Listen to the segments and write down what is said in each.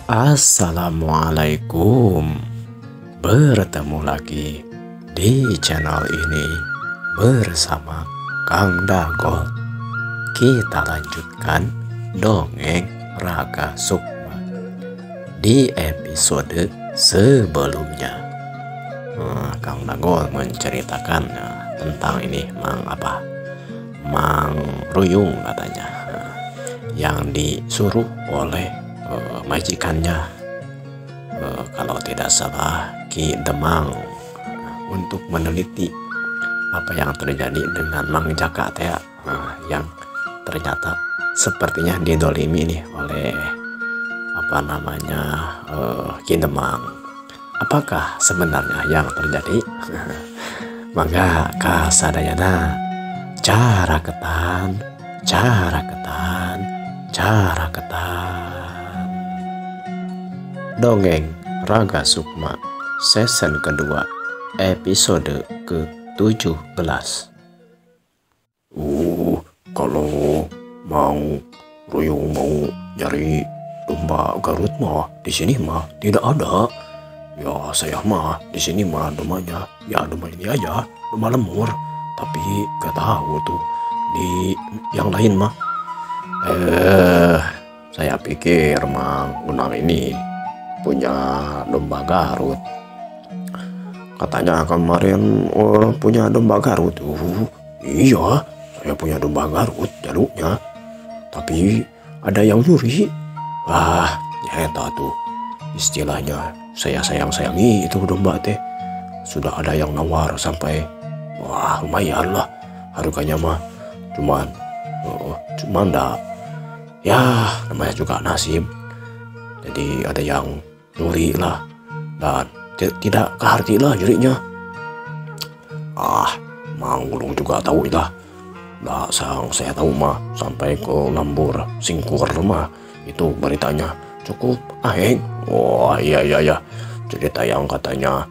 Assalamualaikum. Bertemu lagi di channel ini bersama Kang Dagol. Kita lanjutkan dongeng Raga Sukma di episode sebelumnya. Kang Dagol menceritakan tentang ini Mang Ruyung katanya, yang disuruh oleh majikannya, kalau tidak salah Ki Demang, untuk meneliti apa yang terjadi dengan Mang Jaka yang ternyata sepertinya didolimi nih oleh Ki Demang. Apakah sebenarnya yang terjadi? Mangga kasadayana cara ketan. Dongeng Raga Sukma season kedua episode ke-17. Kalau Mang Ruyung mau nyari domba Garut mah di sini mah tidak ada. Ya saya mah di sini mah dombanya ya domba ini aja, domba lemur. Tapi gak tahu tuh di yang lain mah. Saya pikir Mang Unang ini punya domba Garut. Katanya kemarin punya domba Garut. Iya, saya punya domba Garut jaluknya. Tapi ada yang nyuri. Ya tuh istilahnya saya sayang-sayangi itu domba teh. Sudah ada yang nawar sampai lumayan lah harganya mah. Cuman dah ya namanya juga nasib. Jadi ada yang nyuri lah, dan tidak keharti lah nyurinya. Mang Gulung juga tahu lah. Saya tahu mah sampai ke Lambur Singkur mah itu beritanya cukup aheng. Iya cerita yang katanya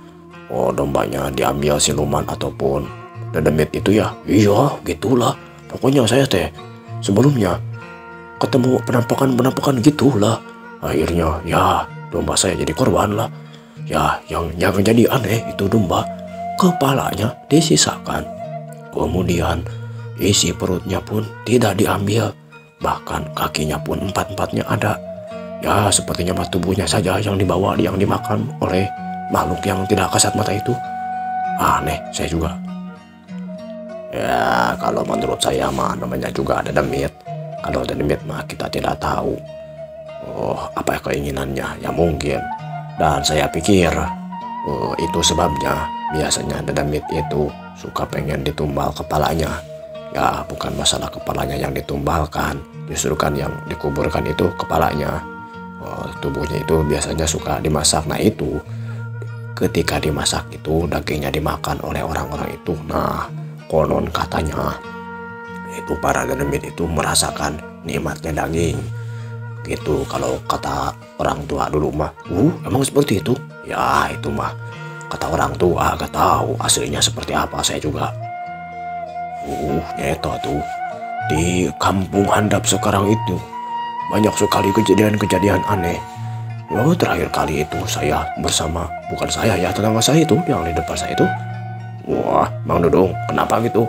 dombanya diambil siluman ataupun dedemit itu ya. Iya gitulah pokoknya. Saya sebelumnya ketemu penampakan gitulah. Akhirnya ya domba saya jadi korban lah. Ya yang jadi aneh itu domba kepalanya disisakan, kemudian isi perutnya pun tidak diambil, bahkan kakinya pun empat-empatnya ada. Ya sepertinya tubuhnya saja yang dimakan oleh makhluk yang tidak kasat mata itu. Aneh saya juga. Ya kalau menurut saya mah namanya juga ada demit. Kalau ada demit mah kita tidak tahu apa keinginannya ya mungkin. Dan saya pikir itu sebabnya biasanya dedemit itu suka pengen ditumbal kepalanya. Ya bukan masalah kepalanya yang ditumbalkan, justru kan yang dikuburkan itu kepalanya. Tubuhnya itu biasanya suka dimasak. Nah itu ketika dimasak itu dagingnya dimakan oleh orang-orang itu. Nah konon katanya itu para dedemit itu merasakan nikmatnya daging gitu. Kalau kata orang tua dulu mah emang seperti itu ya. Itu mah kata orang tua, gak tahu aslinya seperti apa saya juga. Nyata tuh di kampung handap sekarang itu banyak sekali kejadian aneh. Terakhir kali itu saya bersama, bukan saya ya, tetangga saya itu yang di depan saya itu. Mang Dudung kenapa gitu?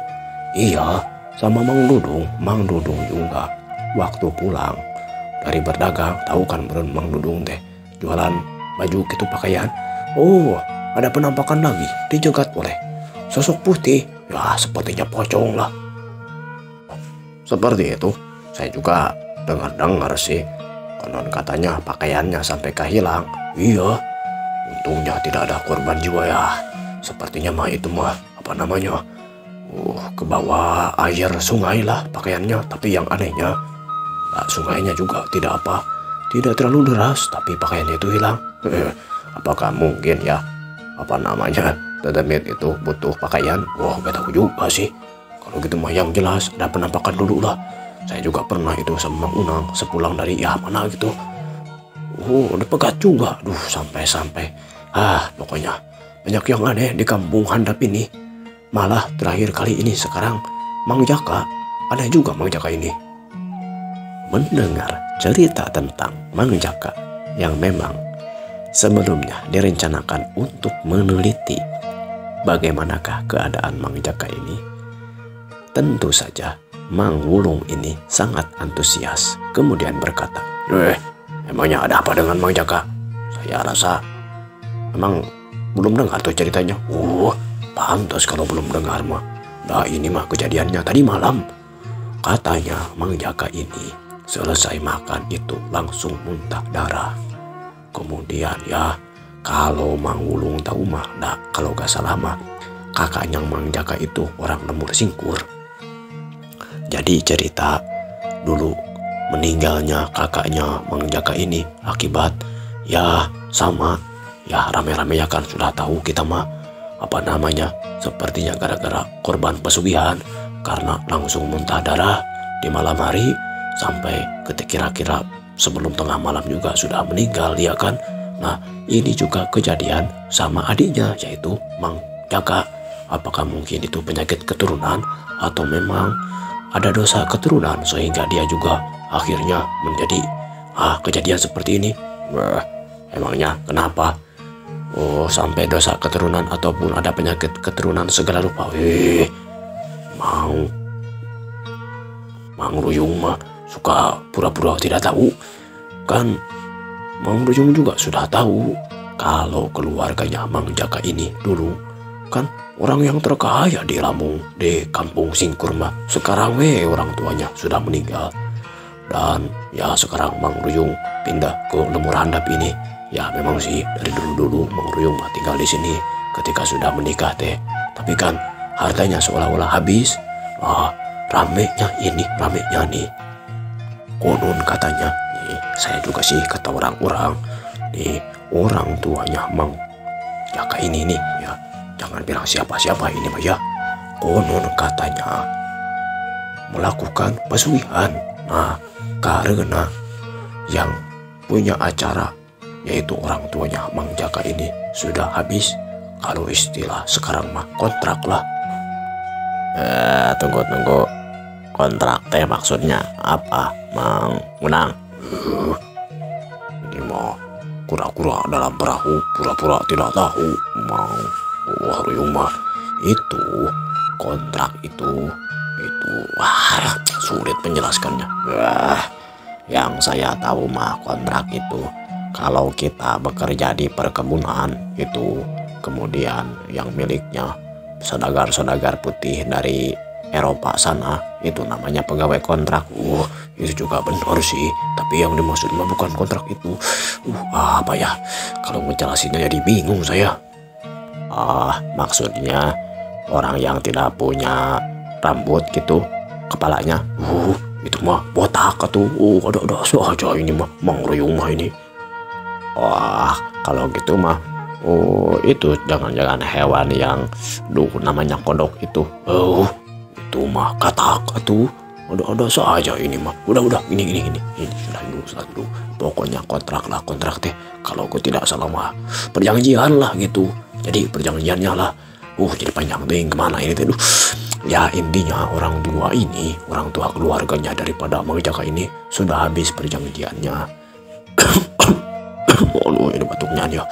Iya sama Mang Dudung juga waktu pulang dari berdagang, tahu kan Mang Dudung teh jualan baju gitu pakaian. Ada penampakan lagi dijegat oleh sosok putih. Ya sepertinya pocong lah. Seperti itu saya juga dengar sih. Konon katanya pakaiannya sampai kehilang. Iya untungnya tidak ada korban jiwa ya. Sepertinya mah itu mah ke bawah air sungai lah pakaiannya. Tapi yang anehnya sungainya juga tidak terlalu deras, tapi pakaiannya itu hilang. Apakah mungkin ya dedemit itu butuh pakaian? Gak tahu juga sih. Kalau gitu mah yang jelas ada penampakan dulu lah. Saya juga pernah itu sama Mang Unang sepulang dari mana gitu. Dipegat juga. Sampai pokoknya banyak yang aneh di kampung handap ini. Malah terakhir kali ini sekarang Mang Jaka, ada juga Mang Jaka ini. Mendengar cerita tentang Mang Jaka yang memang sebelumnya direncanakan untuk meneliti bagaimanakah keadaan Mang Jaka ini. Tentu saja Mang Wulung ini sangat antusias, kemudian berkata, emangnya ada apa dengan Mang Jaka? Saya rasa emang belum dengar tuh ceritanya. Pantas kalau belum dengar mah. Nah ini mah kejadiannya tadi malam. Katanya Mang Jaka ini selesai makan itu langsung muntah darah. Kemudian ya kalau Mang Wulung tahu mah, kalau gak salah mah kakaknya Mang Jaka itu orang Lemur Singkur. Jadi cerita dulu meninggalnya kakaknya Mang Jaka ini akibat ya sama ya rame-rame ya kan, sudah tahu kita mah apa namanya, sepertinya gara-gara korban pesugihan karena langsung muntah darah di malam hari sampai kira-kira sebelum tengah malam juga sudah meninggal ya kan. Nah ini juga kejadian sama adiknya yaitu Mang Jaka. Apakah mungkin itu penyakit keturunan atau memang ada dosa keturunan sehingga dia juga akhirnya menjadi kejadian seperti ini? Emangnya kenapa? Sampai dosa keturunan ataupun ada penyakit keturunan segala rupa. Mang Ruyung mah suka pura-pura tidak tahu. Kan Mang Ruyung juga sudah tahu kalau keluarganya Mang Jaka ini dulu kan orang yang terkaya di Lampung, di kampung Singkur mah. Sekarang orang tuanya sudah meninggal. Dan ya sekarang Mang Ruyung pindah ke Lemur Handap ini. Ya memang sih dari dulu Mang Ruyung mah tinggal di sini ketika sudah menikah teh. Tapi kan hartanya seolah-olah habis. Ramenya ini, ramenya nih. Konon katanya, saya juga sih kata orang-orang, nih orang tuanya Mang Jaka ini nih ya. Jangan bilang siapa-siapa ini mah ya. Konon katanya melakukan pesugihan. Nah karena yang punya acara yaitu orang tuanya Mang Jaka ini sudah habis. Kalau istilah sekarang mah kontrak lah. Tunggu. Kontrak teh maksudnya apa, Mang Menang? Ini mah kura-kura dalam perahu, pura-pura tidak tahu, Mang Ruyung mah. Itu kontrak itu sulit menjelaskannya. Yang saya tahu mah kontrak itu kalau kita bekerja di perkebunan itu, kemudian yang miliknya saudagar-saudagar putih dari Eropa sana, itu namanya pegawai kontrak. Itu juga benar sih, tapi yang dimaksud mah bukan kontrak itu. Apa ya, kalau ngejelasinnya jadi bingung saya. Maksudnya orang yang tidak punya rambut gitu kepalanya, itu mah botak tuh. Ada saja ini mah Mang Ruyung mah ini. Kalau gitu mah itu jangan-jangan hewan yang namanya kodok itu. Itu mah katak tuh. Ada saja ini mah. Udah ini sudah dulu. Pokoknya kontrak teh. Kalau aku tidak salah mah perjanjian lah gitu. Jadi perjanjiannya lah. Jadi panjang deh kemana ini teh. Ya intinya orang tua keluarganya daripada Mang Jaka ini sudah habis perjanjiannya. Ini batuknya dia.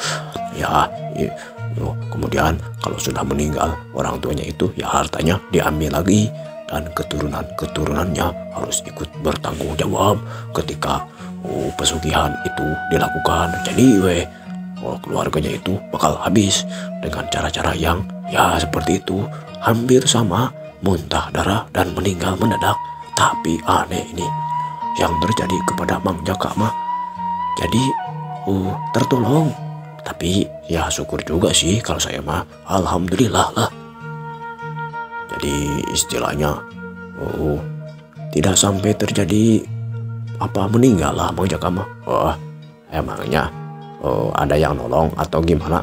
Kemudian kalau sudah meninggal orang tuanya itu, ya hartanya diambil lagi dan keturunannya harus ikut bertanggung jawab ketika pesugihan itu dilakukan. Jadi keluarganya itu bakal habis dengan cara-cara yang ya seperti itu, hampir sama muntah darah dan meninggal mendadak. Tapi aneh ini yang terjadi kepada Mang Jaka mah. Jadi tertolong. Tapi ya syukur juga sih kalau saya mah, alhamdulillah lah. Jadi istilahnya tidak sampai terjadi meninggal lah Mang Jaka mah. Emangnya ada yang nolong atau gimana?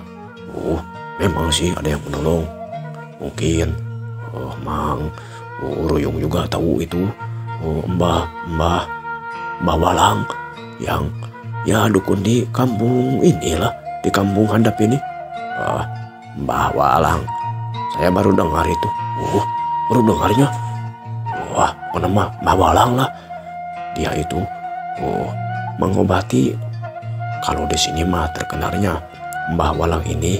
Memang sih ada yang menolong. Mungkin Mang Ruyung juga tahu itu Mbah Walang yang ya dukun di kampung inilah, di kampung Handap ini. Mbah Walang, saya baru dengar itu. Baru dengarnya. Nama Mbah Walang lah. Dia itu mengobati kalau di sini mah terkenalnya Mbah Walang ini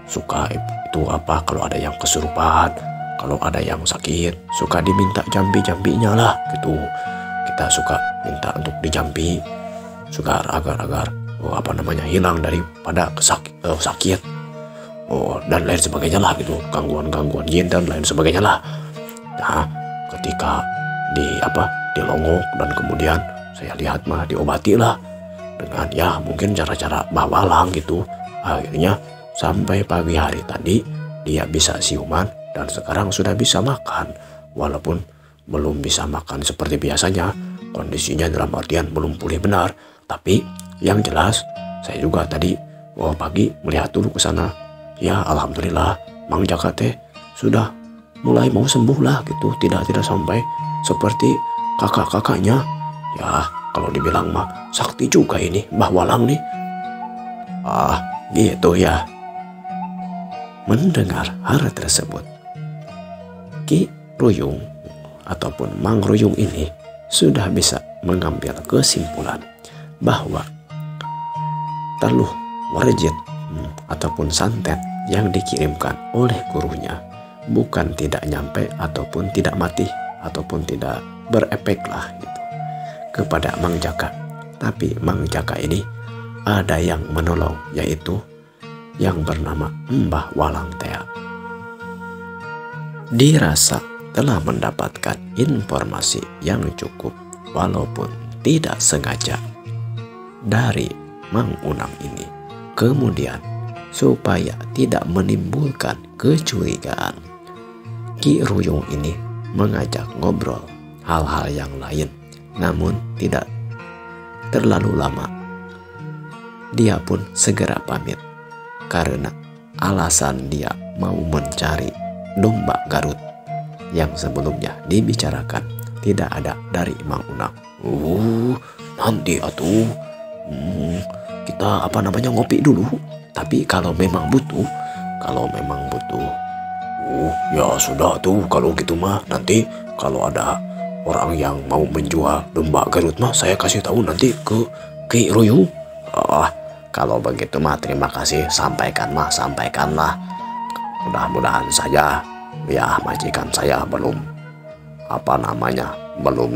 suka itu apa, kalau ada yang kesurupan, kalau ada yang sakit suka diminta jambi-jambinya lah gitu. Kita suka minta untuk dijambi, suka agar hilang daripada sakit, dan lain sebagainya lah gitu, gangguan-gangguan yin dan lain sebagainya lah. Nah, ketika dilongok dan kemudian saya lihat mah diobati lah dengan ya mungkin cara-cara Mbah Walang gitu. Akhirnya sampai pagi hari tadi dia bisa siuman dan sekarang sudah bisa makan, walaupun belum bisa makan seperti biasanya, kondisinya dalam artian belum pulih benar. Tapi yang jelas saya juga tadi pagi melihat dulu ke sana. Ya alhamdulillah Mang Jaka teh sudah mulai mau sembuh lah gitu, tidak sampai seperti kakak-kakaknya. Ya kalau dibilang mah sakti juga ini Mbah Walang nih. Gitu ya. Mendengar hal tersebut, Ki Ruyung ataupun Mang Ruyung ini sudah bisa mengambil kesimpulan bahwa taluh warjit ataupun santet yang dikirimkan oleh gurunya bukan tidak nyampe ataupun tidak mati ataupun tidak berefek lah gitu kepada Mang Jaka. Tapi Mang Jaka ini ada yang menolong, yaitu yang bernama Mbah Walang Tea. Dirasa telah mendapatkan informasi yang cukup walaupun tidak sengaja dari Mang Unang ini. Kemudian supaya tidak menimbulkan kecurigaan, Ki Ruyung ini mengajak ngobrol hal-hal yang lain, namun tidak terlalu lama. Dia pun segera pamit karena alasan dia mau mencari domba Garut yang sebelumnya dibicarakan tidak ada dari Mang Unang. Nanti atuh kita ngopi dulu. Tapi kalau memang butuh, ya sudah tuh, kalau gitu mah nanti kalau ada orang yang mau menjual domba Garut mah saya kasih tahu nanti ke Ki Ruyung. Kalau begitu mah terima kasih, sampaikanlah. Mudah-mudahan saja ya majikan saya belum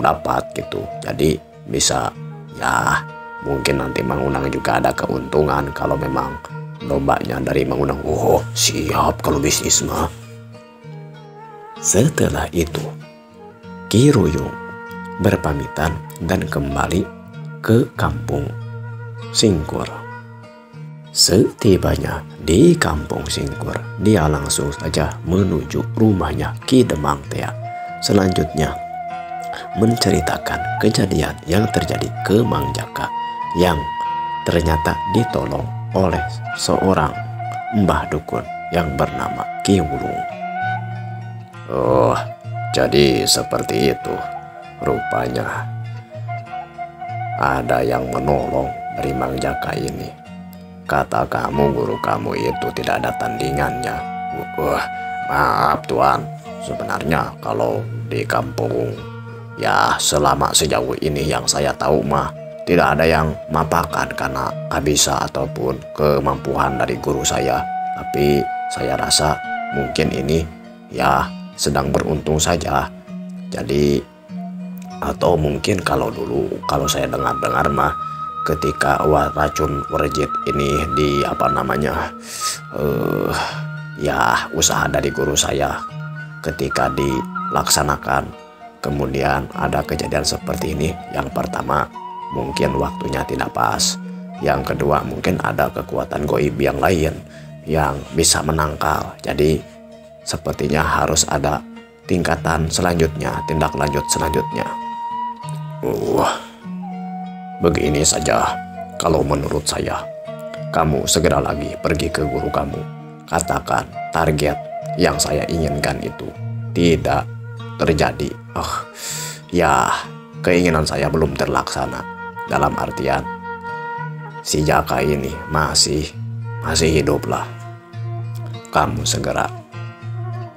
dapat gitu. Jadi bisa ya mungkin nanti Mang Unang juga ada keuntungan kalau memang dombanya dari Mang Unang. Siap kalau bisnis mah. Setelah itu Ki Ruyung berpamitan dan kembali ke kampung Singkur. Setibanya di kampung Singkur, dia langsung saja menuju rumahnya Ki Demang Tea. Selanjutnya menceritakan kejadian yang terjadi ke Mang Jaka yang ternyata ditolong oleh seorang mbah dukun yang bernama Ki Wulung. Jadi seperti itu rupanya. Ada yang menolong dari Mang Jaka ini. Kata kamu guru kamu itu tidak ada tandingannya. Maaf Tuan, sebenarnya kalau di kampung ya selama sejauh ini yang saya tahu mah tidak ada yang mapakan karena kabisa ataupun kemampuan dari guru saya. Tapi saya rasa mungkin ini ya sedang beruntung saja. Jadi atau mungkin kalau saya dengar mah ketika racun warjit ini usaha dari guru saya ketika dilaksanakan kemudian ada kejadian seperti ini. Yang pertama mungkin waktunya tidak pas, yang kedua mungkin ada kekuatan goib yang lain yang bisa menangkal. Jadi sepertinya harus ada tingkatan selanjutnya, tindak lanjut selanjutnya. Begini saja, kalau menurut saya, kamu segera lagi pergi ke guru kamu. Katakan target yang saya inginkan itu tidak terjadi. Ya, keinginan saya belum terlaksana. Dalam artian, si Jaka ini masih hidup lah. Kamu segera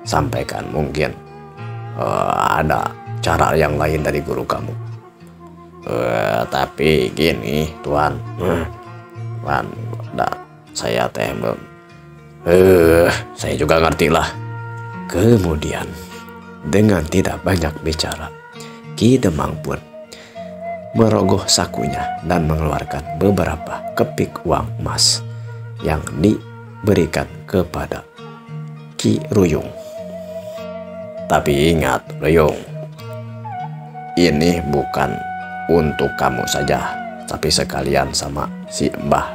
sampaikan, mungkin ada cara yang lain dari guru kamu. Tapi gini Tuan, Wan, saya teh saya juga ngerti lah. Kemudian dengan tidak banyak bicara, Ki Demang pun merogoh sakunya dan mengeluarkan beberapa kepik uang emas yang diberikan kepada Ki Ruyung. Tapi ingat Ruyung, ini bukan untuk kamu saja, tapi sekalian sama si Mbah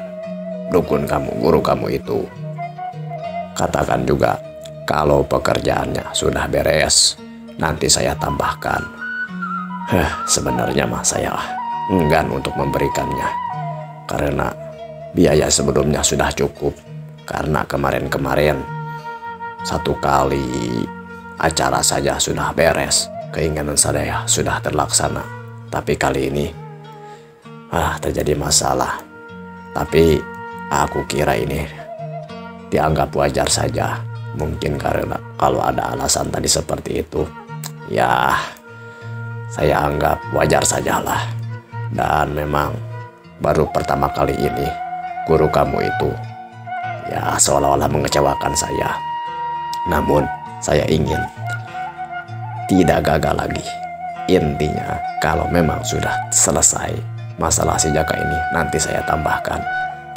dukun kamu, guru kamu itu. Katakan juga kalau pekerjaannya sudah beres, nanti saya tambahkan. Sebenarnya mah saya enggan untuk memberikannya, karena biaya sebelumnya sudah cukup. Karena kemarin-kemarin satu kali acara saja sudah beres, keinginan saya sudah terlaksana. Tapi kali ini terjadi masalah. Tapi aku kira ini dianggap wajar saja. Mungkin karena kalau ada alasan tadi seperti itu, ya saya anggap wajar sajalah. Dan memang baru pertama kali ini guru kamu itu ya seolah-olah mengecewakan saya. Namun saya ingin tidak gagal lagi. Intinya kalau memang sudah selesai masalah si Jaka ini, nanti saya tambahkan.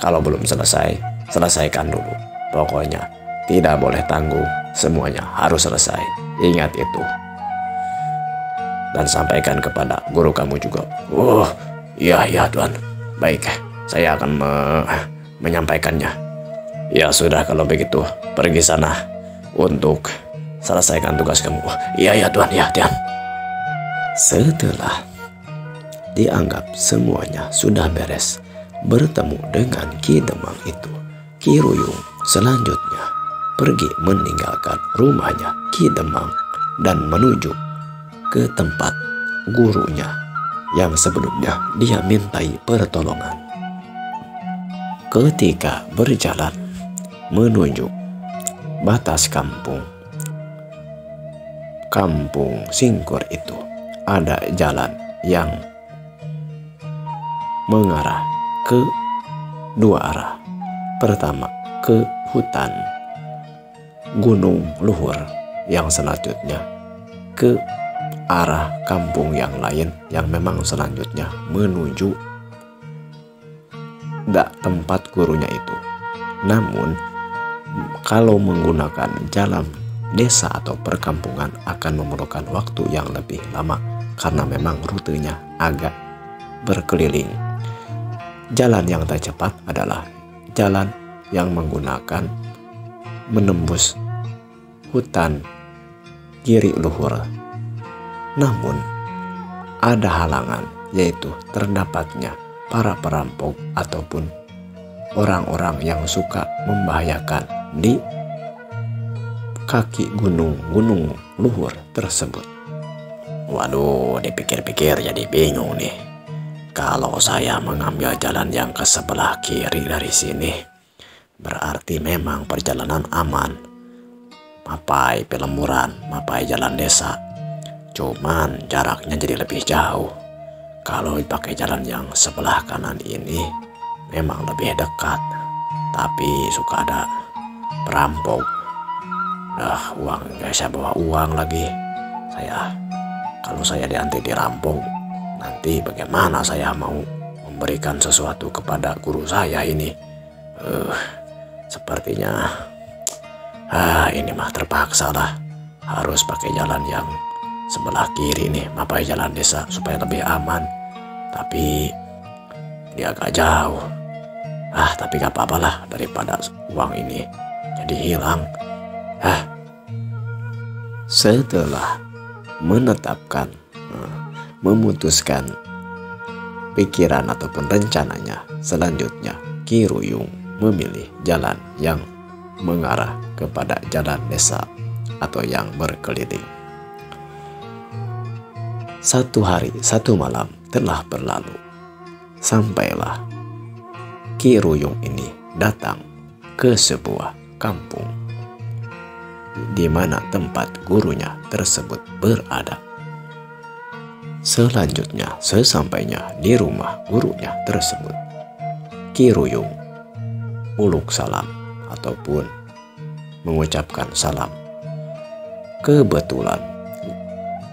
Kalau belum selesai, selesaikan dulu. Pokoknya tidak boleh tanggung, semuanya harus selesai. Ingat itu. Dan sampaikan kepada guru kamu juga. Iya Tuan. Baik, saya akan menyampaikannya. Ya sudah kalau begitu, pergi sana untuk selesaikan tugas kamu. Iya Tuan, ya Tuan. Setelah dianggap semuanya sudah beres, bertemu dengan Ki Demang itu, Ki Ruyung selanjutnya pergi meninggalkan rumahnya Ki Demang dan menuju ke tempat gurunya yang sebelumnya dia mintai pertolongan. Ketika berjalan menuju batas kampung Singkur itu, ada jalan yang mengarah ke dua arah. Pertama ke hutan Gunung Luhur, yang selanjutnya ke arah kampung yang lain yang memang selanjutnya menuju tempat gurunya itu. Namun kalau menggunakan jalan desa atau perkampungan akan memerlukan waktu yang lebih lama karena memang rutenya agak berkeliling. Jalan yang tercepat adalah jalan yang menggunakan menembus hutan Giri Luhur. Namun ada halangan, yaitu terdapatnya para perampok ataupun orang-orang yang suka membahayakan di kaki gunung Luhur tersebut. Waduh, dipikir-pikir jadi bingung nih. Kalau saya mengambil jalan yang ke sebelah kiri dari sini, berarti memang perjalanan aman. Mapai Pelemuran, mapai jalan desa. Cuman jaraknya jadi lebih jauh. Kalau dipakai jalan yang sebelah kanan ini memang lebih dekat. Tapi suka ada perampok. Uang, saya bawa uang lagi. Kalau saya nanti dirampok, nanti bagaimana saya mau memberikan sesuatu kepada guru saya ini? Sepertinya ini mah terpaksa lah harus pakai jalan yang sebelah kiri nih, mapai jalan desa supaya lebih aman. Tapi dia agak jauh. Tapi gak apa-apa lah daripada uang ini jadi hilang. Setelah memutuskan pikiran ataupun rencananya, selanjutnya Ki Ruyung memilih jalan yang mengarah kepada jalan desa atau yang berkeliling. 1 hari 1 malam telah berlalu. Sampailah Ki Ruyung ini datang ke sebuah kampung di mana tempat gurunya tersebut berada. Selanjutnya, sesampainya di rumah gurunya tersebut, Ki Ruyung uluk salam ataupun mengucapkan salam. Kebetulan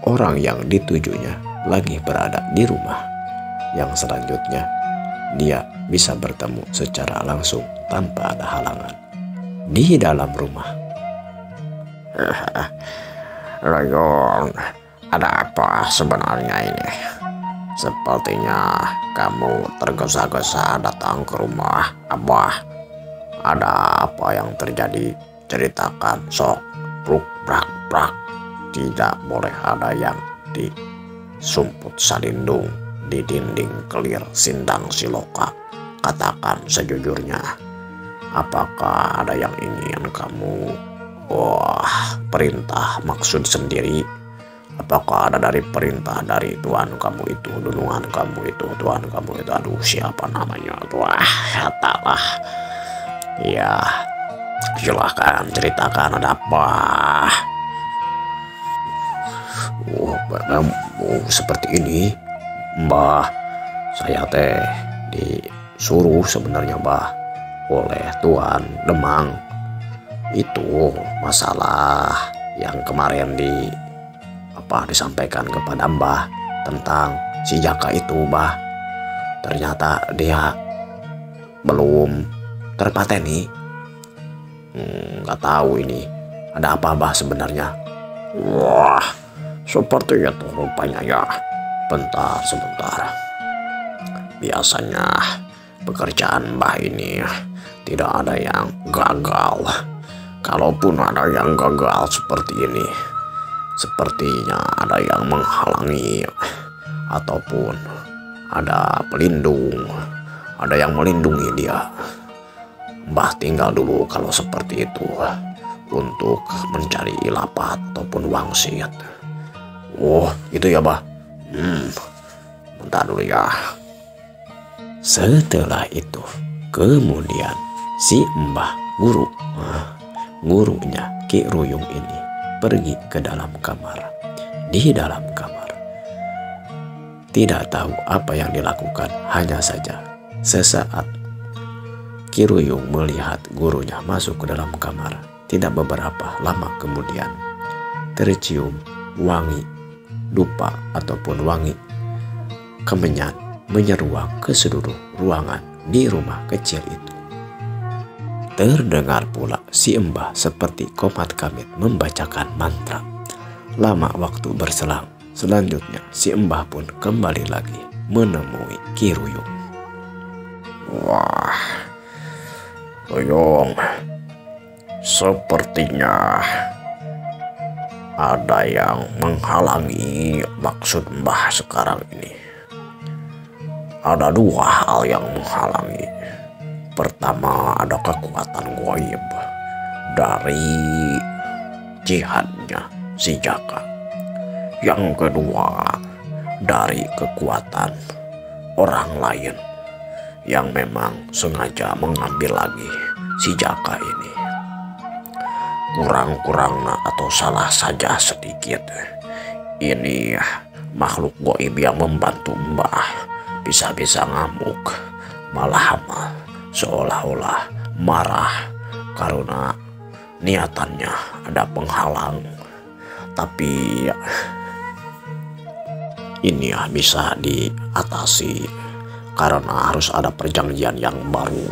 orang yang ditujunya lagi berada di rumah yang selanjutnya dia bisa bertemu secara langsung tanpa ada halangan di dalam rumah. Ruyung, ada apa sebenarnya ini? Sepertinya kamu tergesa-gesa datang ke rumah Abah. Ada apa yang terjadi? Ceritakan, sok. Bruk brak brak. Tidak boleh ada yang disumput salindung di dinding kelir sindang siloka. Katakan sejujurnya, apakah ada yang ingin kamu? Wah, perintah maksud sendiri. Apakah ada dari perintah dari Tuhan kamu itu, duluan kamu itu, Tuhan kamu itu? Aduh, siapa namanya? Wah, katalah. Ya, silahkan ceritakan ada apa. Seperti ini, Mbah. Saya teh disuruh sebenarnya, Mbah, oleh Tuan Demang. Itu masalah yang kemarin disampaikan kepada Mbah tentang si Jaka itu, Mbah. Ternyata dia belum terpateni. Nggak tahu ini ada apa, Mbah, sebenarnya. Wah, seperti itu rupanya ya. Bentar, sebentar. Biasanya pekerjaan Mbah ini tidak ada yang gagal. Kalaupun ada yang gagal seperti ini, sepertinya ada yang menghalangi ataupun ada pelindung, ada yang melindungi dia. Mbah tinggal dulu kalau seperti itu untuk mencari lapat ataupun wangsit. Oh, itu ya, Mbah. Bentar dulu ya. Setelah itu, kemudian si Mbah gurunya Ki Ruyung ini pergi ke dalam kamar. Di dalam kamar, tidak tahu apa yang dilakukan, hanya saja sesaat Ki Ruyung melihat gurunya masuk ke dalam kamar, tidak beberapa lama kemudian tercium wangi dupa ataupun wangi kemenyan menyeruak ke seluruh ruangan di rumah kecil itu. Terdengar pula si Mbah seperti komat kamit membacakan mantra. Lama waktu berselang, selanjutnya si Mbah pun kembali lagi menemui Ki Ruyung. Wah, Ruyung, sepertinya ada yang menghalangi maksud Mbah sekarang ini. Ada dua hal yang menghalangi. Pertama, ada kekuatan gaib dari jihadnya si Jaka. Yang kedua, dari kekuatan orang lain yang memang sengaja mengambil lagi si Jaka ini. Kurang-kurangnya atau salah saja sedikit, ini makhluk gaib yang membantu Mbah bisa-bisa ngamuk, malah seolah-olah marah karena niatannya ada penghalang. Tapi ini bisa diatasi karena harus ada perjanjian yang baru.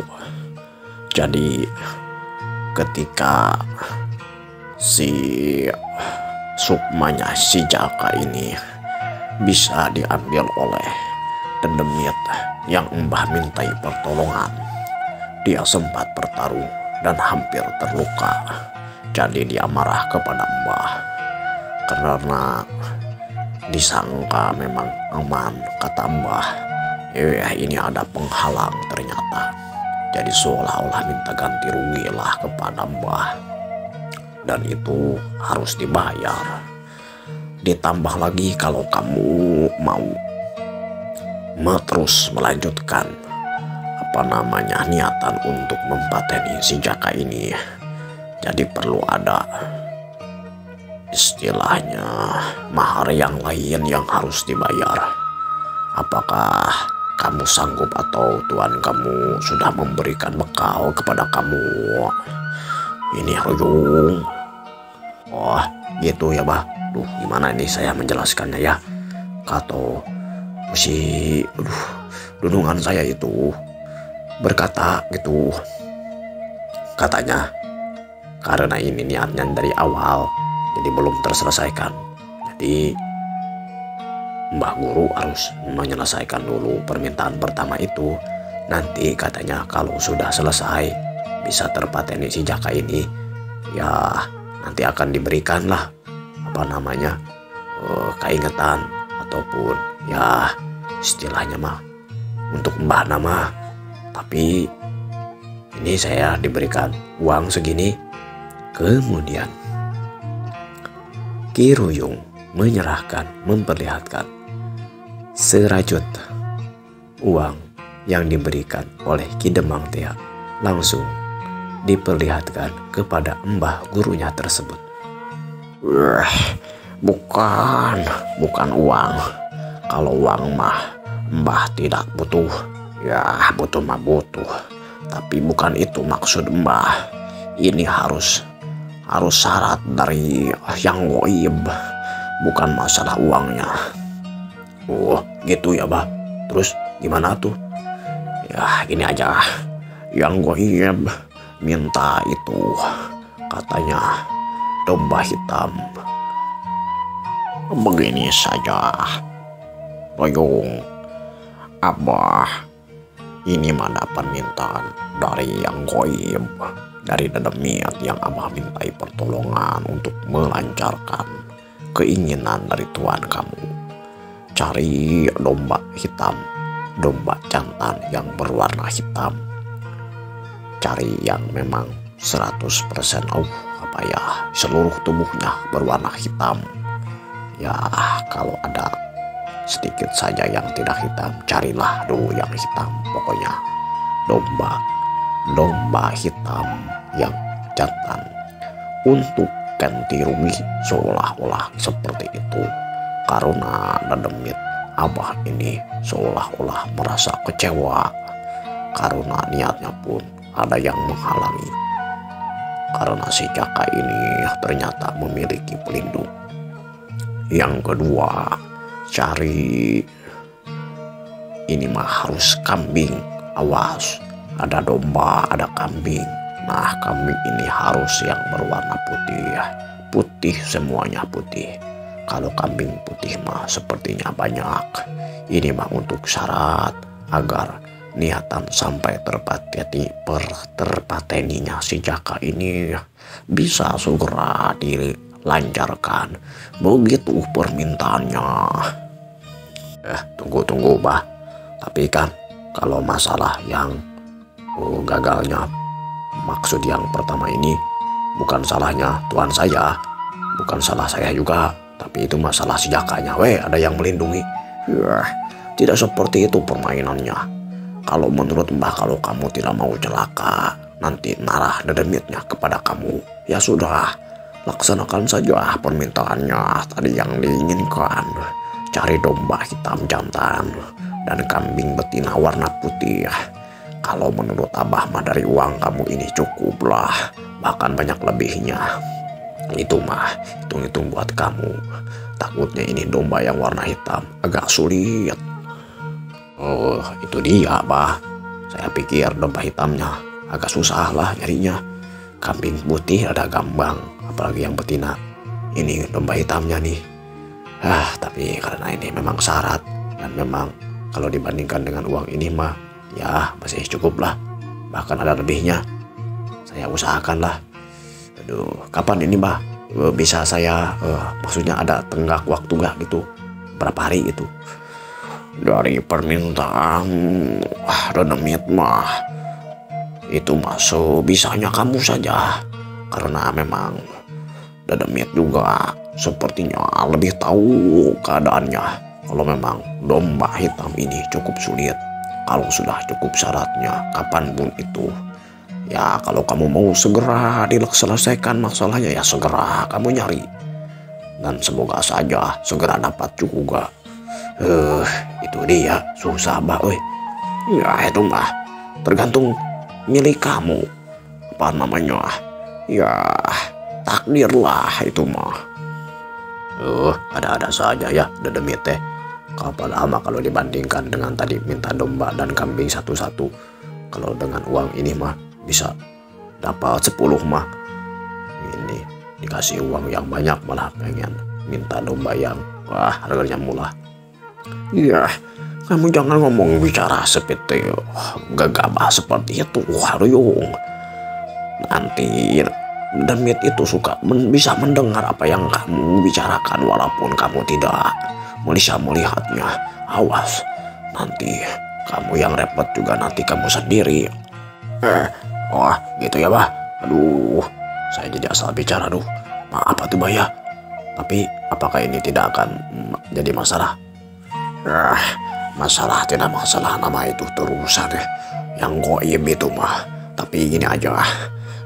Jadi ketika si sukmanya si Jaka ini bisa diambil oleh Dedemit yang Mbah mintai pertolongan, dia sempat bertarung dan hampir terluka. Jadi dia marah kepada Mbah karena disangka memang aman, kata Mbah. Ini ada penghalang ternyata. Jadi seolah-olah minta ganti rugi lah kepada Mbah. Dan itu harus dibayar. Ditambah lagi kalau kamu mau terus melanjutkan niatan untuk mempateni si Jaka ini, jadi perlu ada istilahnya mahar yang lain yang harus dibayar. Apakah kamu sanggup atau Tuhan kamu sudah memberikan bekal kepada kamu? Ini Ruyung. Oh gitu ya bah. Duh gimana ini saya menjelaskannya ya. Kato si dudungan saya itu berkata gitu. Katanya karena ini niatnya dari awal jadi belum terselesaikan. Jadi Mbah Guru harus menyelesaikan dulu permintaan pertama itu. Nanti katanya kalau sudah selesai bisa terpateni si Jaka ini, ya nanti akan diberikan lah keingetan ataupun ya istilahnya mah untuk Mbah nama. Tapi ini saya diberikan uang segini. Kemudian Ki Ruyung memperlihatkan serajut uang yang diberikan oleh Ki Demang Tia, langsung diperlihatkan kepada Mbah Gurunya tersebut. Bukan uang. Kalau uang mah Mbah tidak butuh. Ya butuh mah butuh. Tapi bukan itu maksud Mbah. Ini harus syarat dari Yang Goib. Bukan masalah uangnya. Oh gitu ya bah. Terus gimana tuh? Ya gini aja. Yang Goib minta itu, katanya domba hitam. Begini saja Ruyung, Abah ini mana permintaan dari Yang Goib, dari Dedemit yang Abah mintai pertolongan untuk melancarkan keinginan dari Tuhan kamu. Cari domba hitam, domba jantan yang berwarna hitam. Cari yang memang 100% seluruh tubuhnya berwarna hitam. Ya kalau ada sedikit saja yang tidak hitam, carilah dulu yang hitam. Pokoknya domba hitam yang jantan untuk ganti rugi, seolah-olah seperti itu. Karena Dedemit Abah ini seolah-olah merasa kecewa, karena niatnya pun ada yang menghalangi. Karena si Jaka ini ternyata memiliki pelindung. Yang kedua, cari ini mah harus kambing. Awas, ada domba, ada kambing. Nah, kambing ini harus yang berwarna putih ya. Putih, semuanya putih. Kalau kambing putih mah sepertinya banyak. Ini mah untuk syarat agar niatan sampai terpateninya si Jaka ini bisa segera dilancarkan. Begitu permintaannya. Tunggu bah. Tapi kan kalau masalah yang gagalnya, maksud yang pertama ini bukan salahnya Tuhan saya, bukan salah saya juga. Tapi itu masalah si Jakanya. Ada yang melindungi. Tidak seperti itu permainannya. Kalau menurut Mbah, kalau kamu tidak mau celaka, nanti narah Dedemitnya kepada kamu. Ya sudah, laksanakan saja permintaannya tadi yang diinginkan. Cari domba hitam jantan dan kambing betina warna putih. Kalau menurut Abah mah dari uang kamu ini cukuplah, bahkan banyak lebihnya. Itu mah hitung-hitung buat kamu. Takutnya ini domba yang warna hitam agak sulit. Oh itu dia bah. Saya pikir domba hitamnya agak susah lah nyarinya. Kambing putih ada gampang, apalagi yang betina. Ini domba hitamnya nih. Tapi karena ini memang syarat, dan memang kalau dibandingkan dengan uang ini mah ya masih cukup lah. Bahkan ada lebihnya. Saya usahakan lah. Aduh, kapan ini bah bisa saya maksudnya ada tenggak waktu gak gitu, berapa hari gitu? Dari permintaan Dedemit mah itu masuk bisanya kamu saja, karena memang Dedemit juga sepertinya lebih tahu keadaannya. Kalau memang domba hitam ini cukup sulit, kalau sudah cukup syaratnya kapanpun itu. Ya kalau kamu mau segera diselesaikan masalahnya, ya segera kamu nyari. Dan semoga saja segera dapat juga. Itu dia susah bah, oi. Ya itu mah tergantung milik kamu. Apa namanya? Ya takdir lah itu mah. Ada-ada saja ya Dedemit teh. Kapan lama kalau dibandingkan dengan tadi minta domba dan kambing satu-satu. Kalau dengan uang ini mah bisa dapat 10 mah. Ini dikasih uang yang banyak malah pengen minta domba yang harganya murah. Iya, kamu jangan ngomong bicara seperti gegabah seperti itu, Ruyung. Nanti Demit itu suka bisa mendengar apa yang kamu bicarakan walaupun kamu tidak bisa melihatnya. Awas, nanti kamu yang repot juga nanti kamu sendiri. Gitu ya bah. Aduh, saya jadi asal bicara. Maaf tuh bah ya. Tapi apakah ini tidak akan jadi masalah? Masalah tidak masalah, nama itu terusan yang goib itu mah. Tapi gini aja,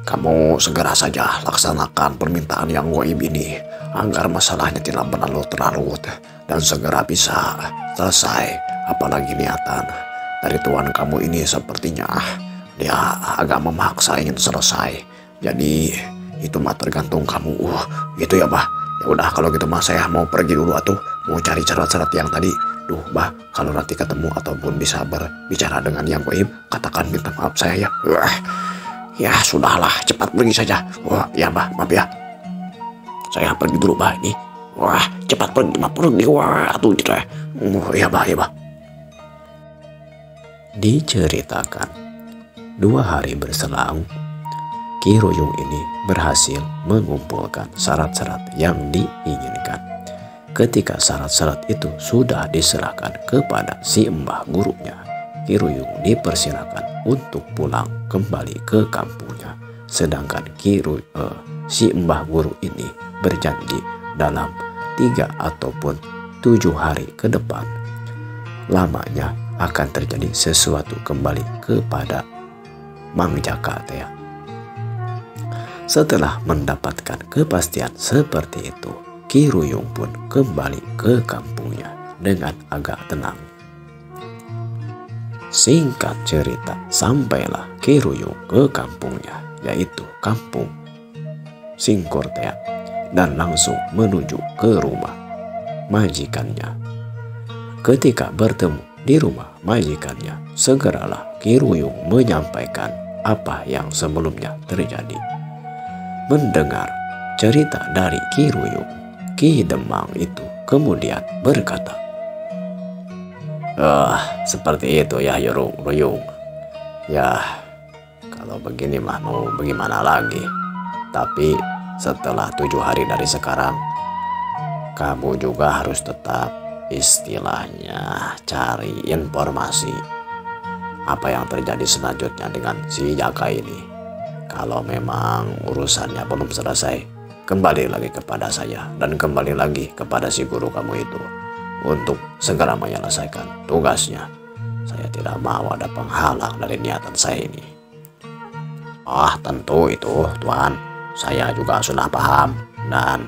kamu segera saja laksanakan permintaan yang goib ini agar masalahnya tidak berlarut-larut dan segera bisa selesai. Apalagi niatan dari tuan kamu ini sepertinya dia agak memaksa ingin selesai. Jadi itu mah tergantung kamu. Gitu ya bah. Ya udah kalau gitu mah saya mau pergi dulu atuh, mau cari syarat-syarat yang tadi. Bah, kalau nanti ketemu ataupun bisa berbicara dengan yang goib, katakan minta maaf saya ya. Ya sudahlah, cepat pergi saja. Ya bah, maaf ya. Saya pergi dulu bah ini. Cepat pergi, pergi. Atuh gitu ya. Ya bah, ya bah. Diceritakan 2 hari berselang, Ki Ruyung ini berhasil mengumpulkan syarat-syarat yang diinginkan. Ketika syarat-syarat itu sudah diserahkan kepada si Mbah gurunya, Ki Ruyung dipersilakan untuk pulang kembali ke kampungnya. Sedangkan si Mbah guru ini berjanji dalam 3 ataupun 7 hari ke depan lamanya akan terjadi sesuatu kembali kepada Mang Jaka teh. Setelah mendapatkan kepastian seperti itu, Ki Ruyung pun kembali ke kampungnya dengan agak tenang. Singkat cerita, sampailah Ki Ruyung ke kampungnya, yaitu kampung Singkurtea, dan langsung menuju ke rumah majikannya. Ketika bertemu di rumah majikannya, segeralah Ki Ruyung menyampaikan apa yang sebelumnya terjadi. Mendengar cerita dari Ki Ruyung, Ki Demang itu kemudian berkata, Seperti itu ya Ruyung. Ya kalau begini mah mau bagaimana lagi. Tapi setelah 7 hari dari sekarang, kamu juga harus tetap istilahnya cari informasi apa yang terjadi selanjutnya dengan si Jaka ini. Kalau memang urusannya belum selesai, kembali lagi kepada saya dan kembali lagi kepada si guru kamu itu untuk segera menyelesaikan tugasnya. Saya tidak mau ada penghalang dari niatan saya ini. Tentu itu Tuan, saya juga sudah paham, dan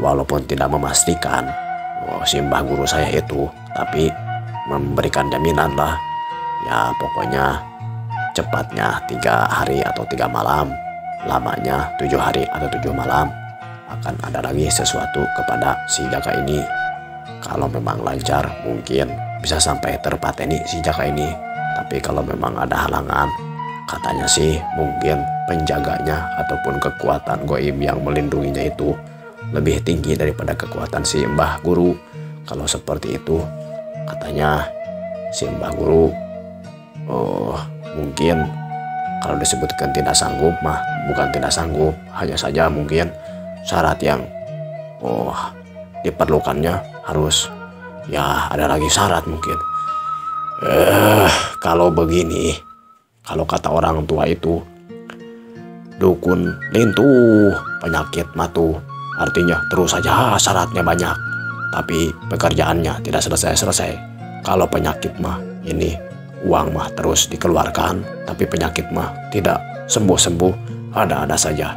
walaupun tidak memastikan si Mbah guru saya itu, tapi memberikan jaminan lah. Ya pokoknya cepatnya 3 hari atau 3 malam, lamanya 7 hari atau 7 malam akan ada lagi sesuatu kepada si Jaka ini. Kalau memang lancar mungkin bisa sampai terpateni si Jaka ini. Tapi kalau memang ada halangan, katanya sih mungkin penjaganya ataupun kekuatan goib yang melindunginya itu lebih tinggi daripada kekuatan si Mbah guru. Kalau seperti itu, katanya si Mbah guru mungkin kalau disebutkan tidak sanggup mah bukan tidak sanggup, hanya saja mungkin syarat yang diperlukannya harus ya ada lagi syarat mungkin. Kalau begini, kalau kata orang tua itu dukun lintuh penyakit matu, artinya terus saja syaratnya banyak tapi pekerjaannya tidak selesai-selesai. Kalau penyakit mah ini uang mah terus dikeluarkan tapi penyakit mah tidak sembuh-sembuh, ada-ada saja.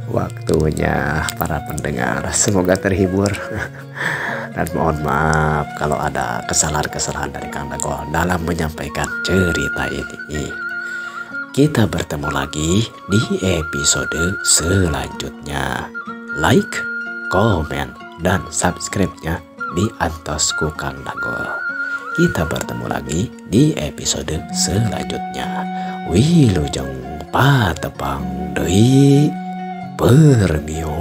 waktunya para pendengar semoga terhibur. Dan mohon maaf kalau ada kesalahan-kesalahan dari Kang Dago dalam menyampaikan cerita ini. Kita bertemu lagi di episode selanjutnya. Like, komen, dan subscribe-nya di Antosku Kang Dago. Kita bertemu lagi di episode selanjutnya. Wilujeng patepang deui permio.